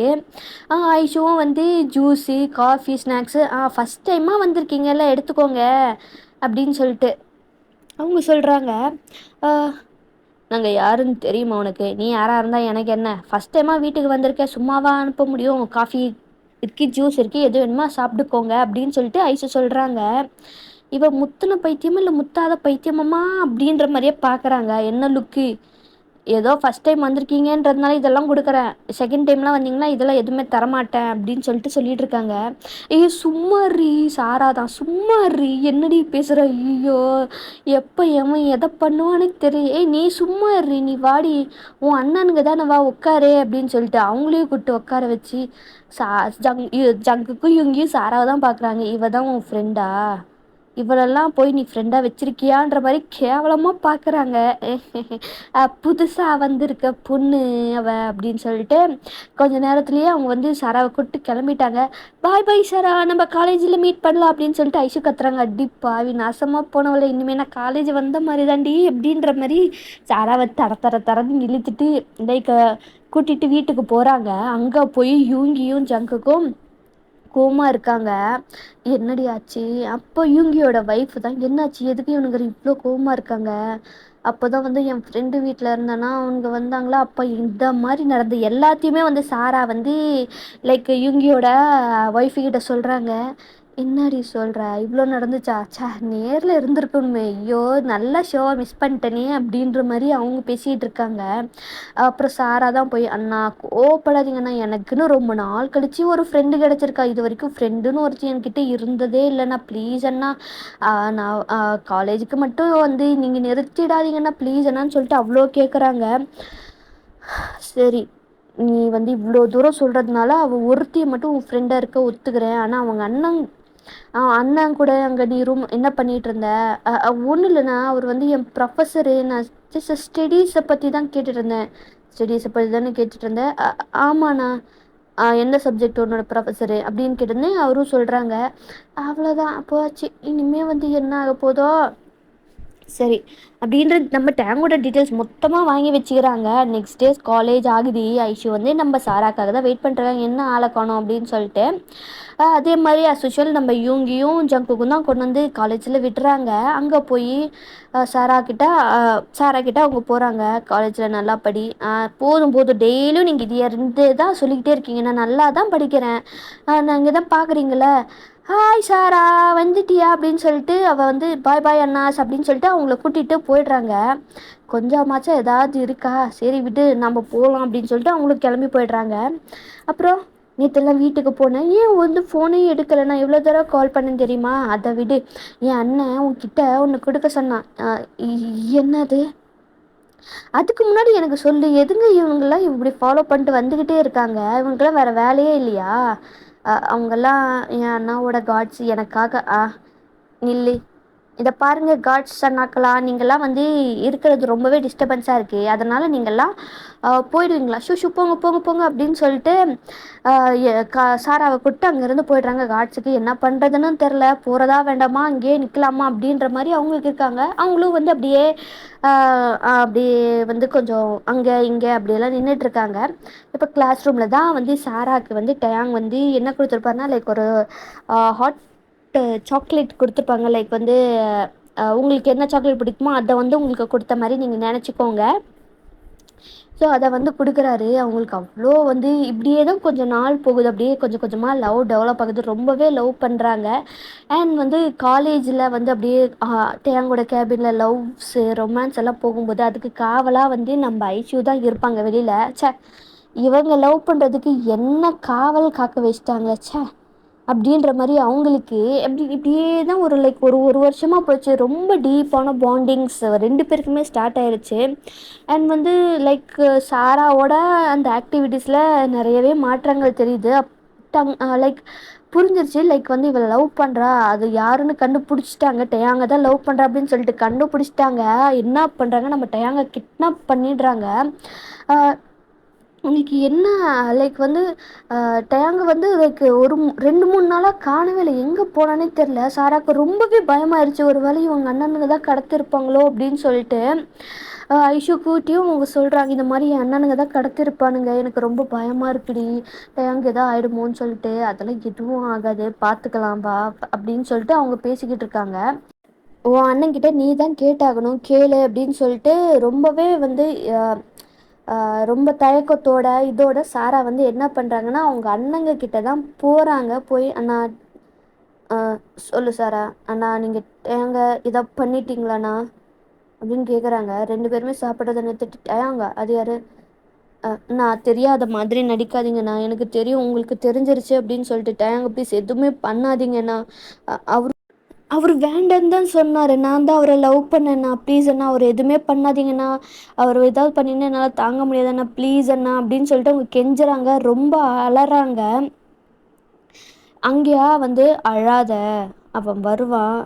ஐஷுவும் வந்து ஜூஸு காஃபி ஸ்நாக்ஸு ஃபஸ்ட் டைமாக வந்திருக்கீங்கல்ல எடுத்துக்கோங்க அப்படின்னு சொல்லிட்டு அவங்க சொல்கிறாங்க. நாங்கள் யாருன்னு தெரியுமா உனக்கு? நீ யாராக இருந்தால் எனக்கு என்ன? ஃபஸ்ட் டைமாக வீட்டுக்கு வந்திருக்க, சும்மாவா அனுப்ப முடியும்? காஃபி இருக்குது, ஜூஸ் இருக்குது, எது வேணுமா சாப்பிட்டுக்கோங்க அப்படின்னு சொல்லிட்டு ஐஷு சொல்கிறாங்க. இவ முத்துன பைத்தியமா இல்லை முத்தாத பைத்தியமாம்மா அப்படின்ற மாதிரியே பார்க்குறாங்க. என்ன லுக்கு, ஏதோ ஃபஸ்ட் டைம் வந்திருக்கீங்கன்றதுனால இதெல்லாம் கொடுக்குறேன், செகண்ட் டைம்லாம் வந்தீங்கன்னா இதெல்லாம் எதுவுமே தரமாட்டேன் அப்படின்னு சொல்லிட்டு இருக்காங்க. ஐயோ சும்மாரி சாரா தான், சும்மாரி என்னடி பேசுகிற, ஐயோ எப்போ எவன் எதை பண்ணுவான்னு தெரியும். ஏய் நீ சும்மாரி, நீ வாடி, உன் அண்ணனுங்க தானே, வா உட்காரு அப்படின்னு சொல்லிட்டு அவங்களையும் கூப்பிட்டு உட்கார வச்சு ஜங்குக்கும் இவங்கேயும் சாராவை தான் பார்க்குறாங்க. இவ தான் உன் ஃப்ரெண்டா? இவளெல்லாம் போய் நீ ஃப்ரெண்டாக வச்சிருக்கியான்ற மாதிரி கேவலமாக பார்க்குறாங்க. புதுசாக வந்திருக்க பொண்ணு அவ அப்படின்னு சொல்லிட்டு கொஞ்ச நேரத்துலேயே அவங்க வந்து சாராவை கூப்பிட்டு கிளம்பிட்டாங்க. பாய் பாய் சாரா, நம்ம காலேஜில் மீட் பண்ணலாம் அப்படின்னு சொல்லிட்டு ஐஷு கத்துறாங்க. அடி பாவி நாசமாக போனவளை, இனிமேல் நான் காலேஜ் வந்த மாதிரி தாண்டி அப்படின்ற மாதிரி சாராவை தரன்னு இழுத்துட்டு லைக் கூட்டிகிட்டு வீட்டுக்கு போகிறாங்க. அங்கே போய் யூங்கியும் ஜங்குக்கும் கோமா இருக்காங்க. என்னடி ஆச்சு? அப்போ யூங்கியோட ஒய்ஃப் தான், என்னாச்சு எதுக்கு இவனுங்க இவ்வளோ கோவமாக இருக்காங்க? அப்போ தான் வந்து என் ஃப்ரெண்டு வீட்டில் இருந்தேன்னா அவங்க வந்தாங்களா, அப்போ இந்த மாதிரி நடந்த எல்லாத்தையுமே வந்து சாரா வந்து லைக் யூங்கியோட ஒய்ஃபுக்கிட்ட சொல்கிறாங்க. என்னடி சொல்கிற, இவ்வளோ நடந்துச்சா? நேரில் இருந்திருக்கணுமே, ஐயோ நல்ல ஷோவை மிஸ் பண்ணிட்டேனே அப்படின்ற மாதிரி அவங்க பேசிகிட்டு இருக்காங்க. அப்புறம் சாரா தான் போய், அண்ணா கோவப்படாதீங்கண்ணா, எனக்குன்னு ரொம்ப நாள் கழிச்சு ஒரு ஃப்ரெண்டு கிடச்சிருக்கா, இது வரைக்கும் ஃப்ரெண்டுன்னு ஒருத்தி என்கிட்ட இருந்ததே இல்லைண்ணா, ப்ளீஸ் அண்ணா, நான் காலேஜுக்கு மட்டும் வந்து நீங்கள் நிறுத்திடாதீங்கண்ணா ப்ளீஸ் அண்ணான்னு சொல்லிட்டு அவ்வளோ கேட்குறாங்க. சரி நீ வந்து இவ்வளோ தூரம் சொல்கிறதுனால அவள் ஒருத்தியை மட்டும் உன் ஃப்ரெண்டாக இருக்க ஒத்துக்கிறேன், ஆனால் அவங்க அண்ணன் கூட அங்கே நீ ரூம் என்ன பண்ணிகிட்டு இருந்த? ஒன்றும் இல்லைண்ணா, அவர் வந்து என் ப்ரொஃபஸரு, நான் ஜஸ்ட் ஸ்டடீஸை பற்றி தான் கேட்டுட்ருந்தேன். ஸ்டடீஸை பற்றி தானே கேட்டுட்ருந்தேன்? ஆமாண்ணா. எந்த சப்ஜெக்ட் உன்னோட ப்ரொஃபஸரு அப்படின்னு கேட்டிருந்தேன். அவரும் சொல்கிறாங்க. அவ்வளோதான் போச்சு, இனிமேல் வந்து என்ன ஆக போதோ சரி அப்படின்ற நம்ம டேங்கோட டீட்டெயில்ஸ் மொத்தமாக வாங்கி வச்சுக்கிறாங்க. நெக்ஸ்ட் டேஸ் காலேஜ் ஆகுது. ஐஷு வந்து நம்ம சாராக்காக தான் வெயிட் பண்ணுறாங்க, என்ன ஆளை காணோம் அப்படின்னு சொல்லிட்டு. அதே மாதிரி அஸ்யூஷுவல் நம்ம யூங்கியும் ஜங்குக்கும் தான் கொண்டு வந்து காலேஜில் விட்டுறாங்க. அங்கே போய் சாரா கிட்ட அவங்க போகிறாங்க. காலேஜில் நல்லா படி, போதும் டெய்லியும் நீங்கள் இது இருந்து தான் சொல்லிக்கிட்டே இருக்கீங்க, நான் நல்லா தான் படிக்கிறேன், நான் இங்கே தான் பார்க்குறீங்களே, ஹாய் சாரா வந்துட்டியா அப்படின்னு சொல்லிட்டு அவள் வந்து பாய் பாய் அண்ணாஸ் அப்படின்னு சொல்லிட்டு அவங்கள கூட்டிகிட்டு போயிடுறாங்க. கொஞ்சமாச்சும் ஏதாவது இருக்கா, சரி விட்டு நம்ம போகலாம் அப்படின்னு சொல்லிட்டு அவங்களும் கிளம்பி போயிடுறாங்க. அப்புறம் நேற்றுலாம் வீட்டுக்கு போனேன், ஏன் வந்து ஃபோனே எடுக்கலை, நான் எவ்வளோ தடவை கால் பண்ணேன்னு தெரியுமா? அதை விடு, என் அண்ணன் உன்கிட்ட ஒன்று கொடுக்க சொன்னான். என்னது? அதுக்கு முன்னாடி எனக்கு சொல்லு, எதுங்க இவங்கெல்லாம் இப்படி ஃபாலோ பண்ணிட்டு வந்துக்கிட்டே இருக்காங்க, இவங்கெல்லாம் வேறு வேலையே இல்லையா? அவங்கெல்லாம் என் அண்ணாவோட காட்ஸ் எனக்காக. நில்லு, இதை பாருங்கள் காட்ஸ் அண்ணாக்களா, நீங்கள்லாம் வந்து இருக்கிறது ரொம்பவே டிஸ்டர்பன்ஸாக இருக்குது, அதனால் நீங்கள்லாம் போயிடுவீங்களா? ஷூ போங்க போங்க போங்க அப்படின்னு சொல்லிட்டு சாராவை கூப்பிட்டு அங்கேருந்து போயிடுறாங்க. காட்ஸுக்கு என்ன பண்ணுறதுன்னு தெரில, போகிறதா வேண்டாமா, அங்கேயே நிற்கலாமா அப்படின்ற மாதிரி அவங்களுக்கு இருக்காங்க. அவங்களும் வந்து அப்படியே அப்படியே வந்து கொஞ்சம் அங்கே இங்கே அப்படியெல்லாம் நின்றுட்டுருக்காங்க. இப்போ கிளாஸ் ரூமில் தான் வந்து சாராவுக்கு வந்து டயாங் வந்து என்ன கொடுத்துருப்பாருனா, லைக் ஒரு ஹாட் சாக்லேட் கொடுத்துருப்பாங்க. லைக் வந்து உங்களுக்கு என்ன சாக்லேட் பிடிக்குமோ அதை வந்து உங்களுக்கு கொடுத்த மாதிரி நீங்கள் நினச்சிக்கோங்க. ஸோ அதை வந்து கொடுக்குறாரு. அவங்களுக்கு அவ்வளோ வந்து இப்படியே தான் கொஞ்சம் நாள் போகுது, அப்படியே கொஞ்சம் கொஞ்சமாக லவ் டெவலப் ஆகுது, ரொம்பவே லவ் பண்ணுறாங்க. அண்ட் வந்து காலேஜில் வந்து அப்படியே தேங்கோட கேபினில் லவ்ஸு ரொமான்ஸ் எல்லாம் போகும்போது அதுக்கு காவலாக வந்து நம்ம ஐஷு தான் இருப்பாங்க வெளியில். இவங்க லவ் பண்ணுறதுக்கு என்ன காவல் காக்க வச்சிட்டாங்க அப்படின்ற மாதிரி அவங்களுக்கு இப்படியே தான் ஒரு லைக் ஒரு வருஷமாக போச்சு. ரொம்ப டீப்பான பாண்டிங்ஸ் ரெண்டு பேருக்குமே ஸ்டார்ட் ஆயிடுச்சு. அண்ட் வந்து லைக் சாராவோட அந்த ஆக்டிவிட்டீஸில் நிறையவே மாற்றங்கள் தெரியுது. லைக் புரிஞ்சிருச்சு, லைக் வந்து இவளை லவ் பண்ணுறா, அது யாருன்னு கண்டுபிடிச்சிட்டாங்க, டயாங்க தான் லவ் பண்ணுறா அப்படின்னு சொல்லிட்டு கண்டுபிடிச்சிட்டாங்க. என்ன பண்ணுறாங்க, நம்ம டயாங்க கிட்னாப் பண்ணிடுறாங்க. உங்களுக்கு என்ன லைக் வந்து டயாங்க வந்து லைக் ஒரு 2-3 நாளாக காணவே இல்லை, எங்கே போனானே தெரில. சாராக்கு ரொம்பவே பயமாயிருச்சு, ஒரு வேளை இவங்க அண்ணனுங்க தான் கடத்திருப்பாங்களோ அப்படின்னு சொல்லிட்டு. ஐஷு கூட்டியும் அவங்க சொல்கிறாங்க, இந்த மாதிரி என் அண்ணனுங்க தான் கடத்திருப்பானுங்க, எனக்கு ரொம்ப பயமாக இருக்குடி, டயாங்க எதாவது ஆகிடுமோன்னு சொல்லிட்டு. அதெல்லாம் எதுவும் ஆகாது, பார்த்துக்கலாம் வா அப்படின்னு சொல்லிட்டு அவங்க பேசிக்கிட்டு இருக்காங்க. உன் அண்ணன்கிட்ட நீ தான் கேட்டாகணும், கேளு அப்படின்னு சொல்லிட்டு ரொம்பவே வந்து ரொம்ப தயக்கத்தோட இதோட சாரா வந்து என்ன பண்ணுறாங்கன்னா, அவங்க அண்ணங்க கிட்ட தான் போகிறாங்க. போய் அண்ணா சொல்லு சாரா, அண்ணா நீங்கள் ஏங்க இதை பண்ணிட்டீங்களாண்ணா அப்படின்னு கேட்குறாங்க. 2 பேருமே சாப்பிட்றத நிறுத்திட்டு, டயாங்க அது யார்? நான் தெரியாத மாதிரி நடிக்காதீங்கண்ணா, எனக்கு தெரியும் உங்களுக்கு தெரிஞ்சிருச்சு அப்படின்னு சொல்லிட்டு. டயாங்க ப்ளீஸ் எதுவுமே பண்ணாதீங்கண்ணா, அவர் அவர் வேண்டான்னு தான் சொன்னார், நான் தான் அவரை லவ் பண்ணேண்ணா, ப்ளீஸ் அண்ணா அவர் எதுவுமே பண்ணாதீங்கண்ணா, அவர் ஏதாவது பண்ணினா என்னால் தாங்க முடியாதுண்ணா, ப்ளீஸ் அண்ணா அப்படின்னு சொல்லிட்டு அவங்க கெஞ்சுறாங்க, ரொம்ப அலறாங்க. அங்கேயா வந்து அழாத, அவன் வருவான்,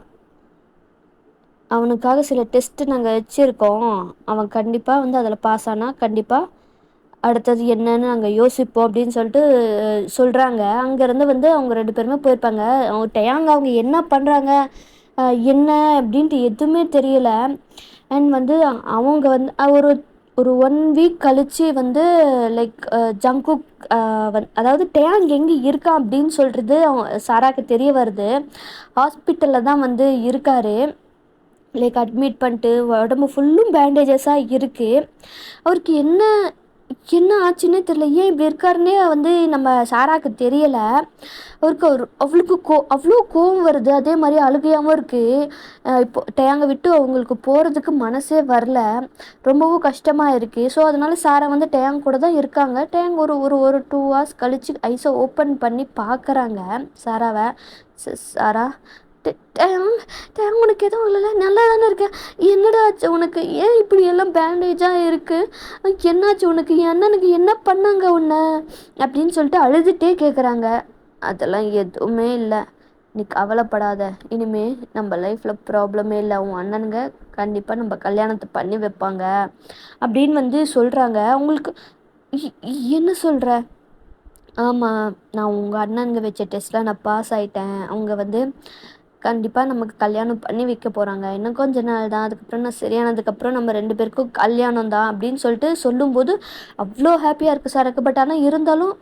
அவனுக்காக சில டெஸ்ட்டு நாங்கள் வச்சுருக்கோம், அவன் கண்டிப்பாக வந்து அதில் பாஸ் ஆனால் கண்டிப்பாக அடுத்தது என்னன்னு நாங்கள் யோசிப்போம் அப்படின்னு சொல்லிட்டு சொல்கிறாங்க. அங்கேருந்து வந்து அவங்க 2 பேருமே போயிருப்பாங்க. அவங்க டயாங்க அவங்க என்ன பண்ணுறாங்க என்ன அப்படின்ட்டு எதுவுமே தெரியல. அண்ட் வந்து அவங்க வந்து ஒரு ஒரு 1 வீக் கழித்து வந்து லைக் ஜங்குக் அதாவது டயாங் எங்கே இருக்கான் அப்படின்னு சொல்கிறது அவங்க சாராக்கு தெரிய வருது. ஹாஸ்பிட்டலில் தான் வந்து இருக்கார், லைக் அட்மிட் பண்ணிட்டு உடம்பு ஃபுல்லும் பேண்டேஜஸாக இருக்குது. அவருக்கு என்ன என்ன ஆச்சுன்னே தெரில, ஏன் இப்படி இருக்காருன்னே வந்து நம்ம சாராக்கு தெரியலை. அவருக்கு அவ்வளோ கோவம் வருது, அதே மாதிரி அழுகையாகவும் இருக்குது. இப்போ டயாங்க விட்டு அவங்களுக்கு போகிறதுக்கு மனசே வரல, ரொம்பவும் கஷ்டமாக இருக்குது. ஸோ அதனால் சாரா வந்து டயாங் கூட தான் இருக்காங்க. டயாங் ஒரு ஒரு ஒரு 2 hours கழித்து ஐஸை ஓப்பன் பண்ணி பார்க்குறாங்க சாராவை. சாரா, டேங் உனக்கு எதுவும் இல்லைல்ல, நல்லா தானே இருக்கேன், என்னடா ஆச்சு உனக்கு, ஏன் இப்படி எல்லாம் பேண்டேஜாக இருக்குது, என்னாச்சு உனக்கு, என் அண்ணனுக்கு என்ன பண்ணாங்க உன்னை அப்படின்னு சொல்லிட்டு அழுதுகிட்டே கேட்குறாங்க. அதெல்லாம் எதுவுமே இல்லை, நீ கவலைப்படாத, இனிமே நம்ம லைஃப்பில் ப்ராப்ளமே இல்லை, உன் அண்ணனுங்க கண்டிப்பாக நம்ம கல்யாணத்தை பண்ணி வைப்பாங்க அப்படின்னு வந்து சொல்கிறாங்க. உங்களுக்கு என்ன சொல்கிற? ஆமாம், நான் உங்கள் அண்ணனுங்க வச்ச டெஸ்ட்டில் நான் பாஸ் ஆகிட்டேன், அவங்க வந்து கண்டிப்பாக நமக்கு கல்யாணம் பண்ணி வைக்க போகிறாங்க, இன்னும் கொஞ்ச நாள் தான், அதுக்கப்புறம் நான் சரியானதுக்கப்புறம் நம்ம 2 பேருக்கும் கல்யாணம் தான் அப்படின்னு சொல்லிட்டு சொல்லும்போது அவ்வளோ ஹாப்பியாக இருக்குது சாருக்கு. பட் ஆனால் இருந்தாலும்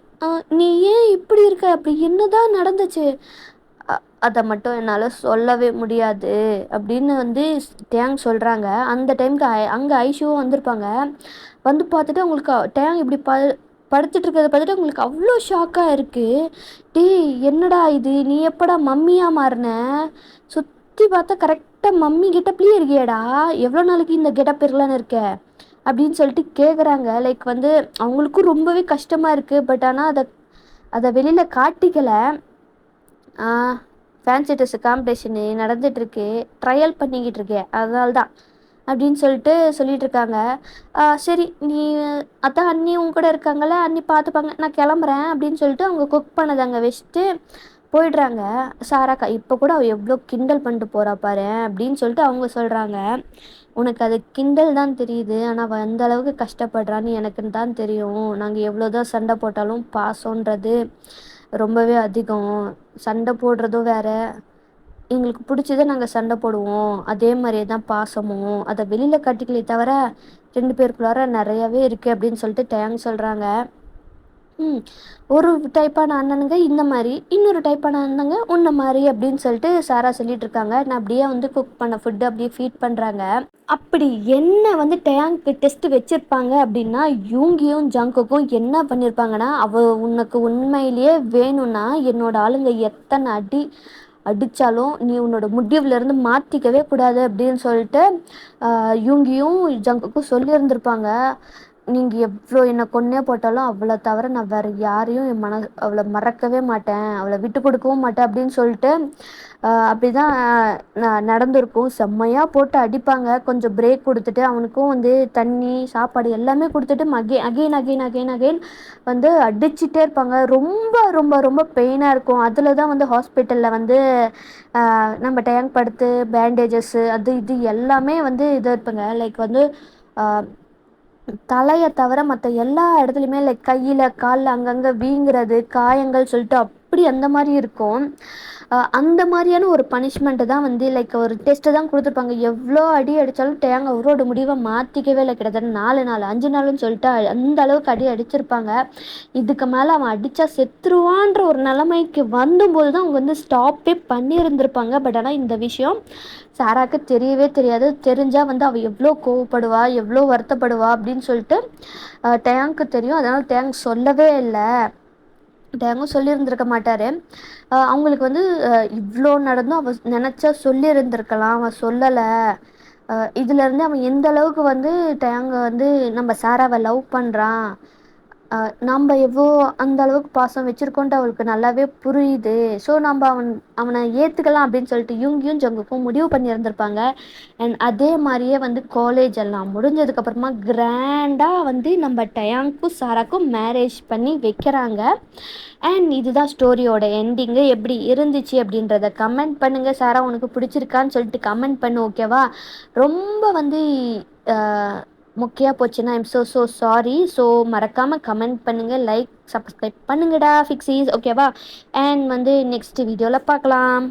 நீ ஏன் இப்படி இருக்க, அப்படி என்ன தான் நடந்துச்சு, அதை மட்டும் என்னால் சொல்லவே முடியாது அப்படின்னு வந்து டேங் சொல்கிறாங்க. அந்த டைமுக்கு அங்கே ஐஷுவும் வந்திருப்பாங்க. வந்து பார்த்துட்டு அவங்களுக்கு டேங் இப்படி படுத்துட்டு இருக்கிறத பார்த்துட்டு அவங்களுக்கு அவ்வளோ ஷாக்காக இருக்குது. டேய் என்னடா இது, நீ எப்படா மம்மியாக மாறின? சுற்றி பார்த்தா கரெக்டாக மம்மி கெட்டப்லேயே இருக்கியேடா, எவ்வளோ நாளைக்கு இந்த கெட்டப் இருக்கலான்னு இருக்க அப்படின்னு சொல்லிட்டு கேட்குறாங்க. லைக் வந்து அவங்களுக்கும் ரொம்பவே கஷ்டமாக இருக்குது. பட் ஆனால் அதை அதை வெளியில் காட்டிக்கலை. ஃபேன்சி ட்ரெஸ்ஸு காம்படிஷனு நடந்துகிட்ருக்கு, ட்ரையல் பண்ணிக்கிட்டு இருக்கேன், அதனால தான் அப்படின்னு சொல்லிட்டு இருக்காங்க. சரி நீ அதான் அண்ணி உங்க கூட இருக்காங்கல்ல, அண்ணி பார்த்துப்பாங்க, நான் கிளம்புறேன் அப்படின்னு சொல்லிட்டு அவங்க குக் பண்ணதை அங்கே வச்சுட்டு போயிடுறாங்க. சாராக்கா இப்போ கூட அவள் எவ்வளோ கிண்டல் பண்ணிட்டு போகிறா பாரு அப்படின்னு சொல்லிட்டு அவங்க சொல்கிறாங்க. உனக்கு அது கிண்டல் தான் தெரியுது, ஆனால் அவள் எந்த அளவுக்கு கஷ்டப்படுறான்னு எனக்குன்னு தான் தெரியும். நாங்கள் எவ்வளோ தான் சண்டை போட்டாலும் பாசன்றது ரொம்பவே அதிகம். சண்டை போடுறதும் வேற, எங்களுக்கு பிடிச்சதை நாங்கள் சண்டை போடுவோம், அதே மாதிரியே தான் பாசமும். அதை வெளியில் காட்டிக்கலே தவிர 2 பேருக்குள்ளார நிறையாவே இருக்குது அப்படின்னு சொல்லிட்டு டேங் சொல்கிறாங்க. ஒரு டைப்பான அண்ணனுங்க இந்த மாதிரி, இன்னொரு டைப்பான அண்ணனுங்க உன்ன மாதிரி அப்படின்னு சொல்லிட்டு சாரா சொல்லிட்டு இருக்காங்க. நான் அப்படியே வந்து குக் பண்ண ஃபுட்டு அப்படியே ஃபீட் பண்ணுறாங்க. அப்படி என்ன வந்து டேங்க்கு டெஸ்ட் வச்சுருப்பாங்க அப்படின்னா, யூங்கியும் ஜங்குக்கும் என்ன பண்ணியிருப்பாங்கன்னா, உனக்கு உண்மையிலேயே வேணும்னா என்னோட ஆளுங்க எத்தனை அடி அடித்தாலும் நீ உன்னோட முடிவுலேருந்து மாற்றிக்கவே கூடாது அப்படின்னு சொல்லிட்டு யூங்கியும் ஜங்குக்கும் சொல்லியிருந்திருப்பாங்க. நீங்கள் எவ்வளோ என்னை கொன்னே போட்டாலும் அவளை தவிர நான் வேறு யாரையும் அவளை மறக்கவே மாட்டேன், அவளை விட்டு கொடுக்கவும் மாட்டேன் அப்படின்னு சொல்லிட்டு அப்படி தான் நடந்திருக்கும். செம்மையாக போட்டு அடிப்பாங்க. கொஞ்சம் பிரேக் கொடுத்துட்டு அவனுக்கும் வந்து தண்ணி சாப்பாடு எல்லாமே கொடுத்துட்டு அகெயின் அகெயின் அகெயின் அகெயின் வந்து அடிச்சுட்டே இருப்பாங்க. ரொம்ப ரொம்ப ரொம்ப பெயினாக இருக்கும். அதில் தான் வந்து ஹாஸ்பிட்டலில் வந்து நம்ம டேங்க் படுத்து பேண்டேஜஸ்ஸு அது இது எல்லாமே வந்து இது இருப்பாங்க. லைக் வந்து தலையை தவிர மற்ற எல்லா இடத்துலையுமே லைக் கையில் காலில் அங்கங்கே வீங்குறது காயங்கள் சொல்லிட்டு அப்படி அந்த மாதிரி இருக்கும். அந்த மாதிரியான ஒரு பனிஷ்மெண்ட்டு தான் வந்து லைக் ஒரு டெஸ்ட்டு தான் கொடுத்துருப்பாங்க. எவ்வளோ அடி அடித்தாலும் டேங் அவரோட முடிவை மாற்றிக்கவே இல்லை. கிட்டத்தட்ட 4 நாள் 5 நாள்னு சொல்லிட்டு அந்த அளவுக்கு அடி அடிச்சிருப்பாங்க. இதுக்கு மேலே அவன் அடித்தா செத்துருவான்ற ஒரு நிலைமைக்கு வந்தபோது தான் அவங்க வந்து ஸ்டாப்பே பண்ணியிருந்திருப்பாங்க. பட் ஆனால் இந்த விஷயம் சாராக்கு தெரியவே தெரியாது. தெரிஞ்சால் வந்து அவள் எவ்வளோ கோவப்படுவா, எவ்வளோ வருத்தப்படுவா அப்படின்னு சொல்லிட்டு டேங்க்கு தெரியும். அதனால் டேங்க் சொல்லவே இல்லை. டேங்கும் சொல்லியிருந்திருக்க மாட்டார். அவங்களுக்கு வந்து இவ்வளோ நடந்தும் அவள் நினச்சா சொல்லியிருந்திருக்கலாம், அவன் சொல்லலை. இதுலேருந்து அவன் எந்த அளவுக்கு வந்து டேங்கை வந்து நம்ம சாராவை லவ் பண்ணுறான், நம்ம எவ்வளோ அந்த அளவுக்கு பாசம் வச்சுருக்கோன்ட்டு அவளுக்கு நல்லாவே புரியுது. ஸோ நம்ம அவனை ஏற்றுக்கலாம் அப்படின்னு சொல்லிட்டு யூங்கியும் ஜங்குக்கும் முடிவு பண்ணியிருந்திருப்பாங்க. அண்ட் அதே மாதிரியே வந்து காலேஜ் எல்லாம் முடிஞ்சதுக்கப்புறமா கிராண்டாக வந்து நம்ம டயாங்க்கும் சாராக்கும் மேரேஜ் பண்ணி வைக்கிறாங்க. அண்ட் இதுதான் ஸ்டோரியோட எண்டிங்கு. எப்படி இருந்துச்சு அப்படின்றத கமெண்ட் பண்ணுங்கள். சாரா உனக்கு பிடிச்சிருக்கான்னு சொல்லிட்டு கமெண்ட் பண்ணு, ஓகேவா? ரொம்ப வந்து முக்கியம் போச்சுன்னா ஐம் ஸோ சாரி. ஸோ மறக்காமல் கமெண்ட் பண்ணுங்கள், லைக் சப்ஸ்கிரைப் பண்ணுங்கடா ஃபிக்ஸீஸ், ஓகேவா? அண்ட் வந்து நெக்ஸ்ட் வீடியோவில் பார்க்கலாம்.